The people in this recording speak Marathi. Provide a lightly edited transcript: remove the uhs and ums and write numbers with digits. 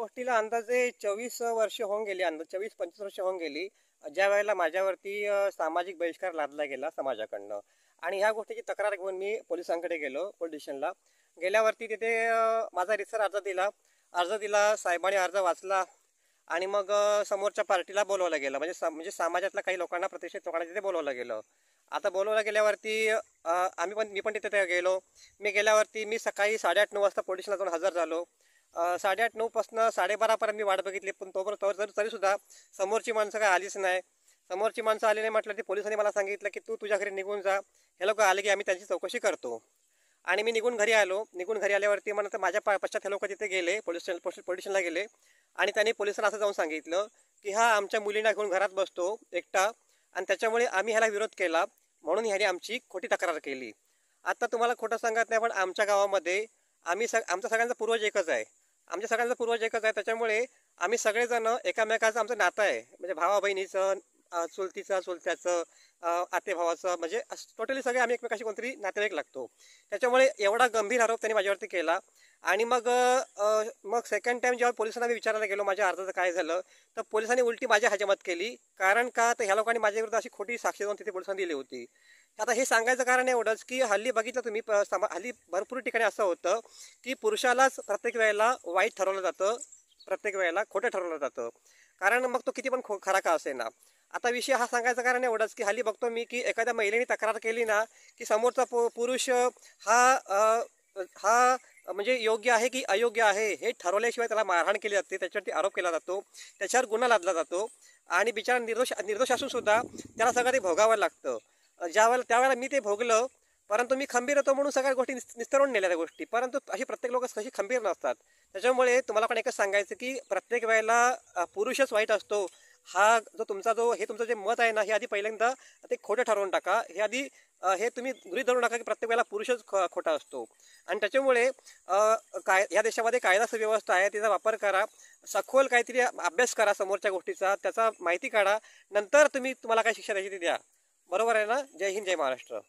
गोष्टीला अंदाजे 24 वर्ष होऊन गेली, 24-25 वर्ष होऊन गेली, ज्या वेळेला माझ्यावरती सामाजिक बहिष्कार लादला गेला समाजाकडनं. आणि ह्या गोष्टीची तक्रार घेऊन मी पोलिसांकडे गेलो, पोलीस स्टेशनला. गेल्यावरती तिथे माझा रितसर अर्ज दिला. साहेबांनी अर्ज वाचला आणि मग समोरच्या पार्टीला बोलवलं गेलं, म्हणजे समाजातल्या काही लोकांना, प्रतिष्ठित लोकांना तिथे बोलवलं गेलं. आता बोलवलं गेल्यावरती मी पण तिथे गेलो. मी गेल्यावरती मी सकाळी 8:30-9 वाजता पोलीस स्टेशनला जाऊन हजर झालो. 8:30-9 पासून 12:30पर्यंत मी वाट बघितली, पण तरीसुद्धा समोरची माणसं काय आलीच नाही. समोरची माणसं आली नाही म्हटलं की पोलिसांनी मला सांगितलं की तू तुझ्या घरी निघून जा, हे लोक आले की आम्ही त्यांची चौकशी करतो. आणि मी निघून घरी आलो. निघून घरी आल्यावरती म्हणत माझ्या पश्चात हे लोक तिथे गेले, पोलीस स्टेशनला गेले. आणि त्यांनी पोलिसांना असं जाऊन सांगितलं की हा आमच्या मुलींना घेऊन घरात बसतो एकटा, आणि त्याच्यामुळे आम्ही ह्याला विरोध केला, म्हणून ह्याने आमची खोटी तक्रार केली. आता तुम्हाला खोटं सांगत नाही, पण आमच्या गावामध्ये आमचा सगळ्यांचा पूर्वज एकच आहे. त्याच्यामुळे आम्ही सगळेजण एकामेकाचं आमचं नातं आहे, म्हणजे भावा बहिणीचं, चुलत्याचं, आतेभावाचं, म्हणजे टोटली सगळे आम्ही एकमेकाशी कोणतरी नातेवाईक लागतो. त्याच्यामुळे एवढा गंभीर आरोप त्यांनी माझ्यावरती केला. आणि मग सेकंड टाइम जेव्हा पोलिसांना मी विचारायला गेलो माझ्या अर्जाचं काय झालं, तर पोलिसांनी उलटी माझी हजामत केली. कारण का, तर ह्या लोकांनी माझ्याविरुद्ध अशी खोटी साक्ष देऊन तिथे पोलिसांनी दिली होती. आता हे सांगायचं कारण एवढंच की हल्ली बघितलं तुम्ही, हल्ली भरपूर ठिकाणी असं होतं की पुरुषालाच प्रत्येक वेळेला वाईट ठरवलं जातं, प्रत्येक वेळेला खोटं ठरवलं जातं. कारण मग तो किती पण खरा का असे ना. आता विषय हा सांगायचं कारण एवढंच की हल्ली बघतो मी की एखाद्या महिलेने तक्रार केली ना की समोरचा पुरुष हा म्हणजे योग्य आहे की अयोग्य आहे हे ठरवल्याशिवाय त्याला मारहाण केली जाते, त्याच्यावरती आरोप केला जातो, त्याच्यावर गुन्हा लादला जातो. आणि बिचारा निर्दोष असून सुद्धा त्याला सगळं ते भोगावं लागतं. त्यावेळेला मी ते भोगलं, परंतु मी खंबीर होतो म्हणून सगळ्या गोष्टी निस्तरून नेल्या त्या गोष्टी. परंतु अशी प्रत्येक लोक कशी खंबीर नसतात. त्याच्यामुळे तुम्हाला पण एकच सांगायचं की प्रत्येक वेळेला पुरुषच वाईट असतो, हे तुमचं जे मत आहे ना, हे आधी पहिल्यांदा ते खोटं ठरवून टाका. हे तुम्ही गृहीत धरून टाका की प्रत्येक वेळेला पुरुषच खोटा असतो. आणि त्याच्यामुळे या देशामध्ये कायदा सुव्यवस्था आहे, तिचा वापर करा, सखोल काहीतरी अभ्यास करा समोरच्या गोष्टीचा, त्याचा माहिती काढा, नंतर तुम्हाला काय शिक्षा द्यायची ती द्या. बरोबर आहे ना? जय हिंद, जय महाराष्ट्र.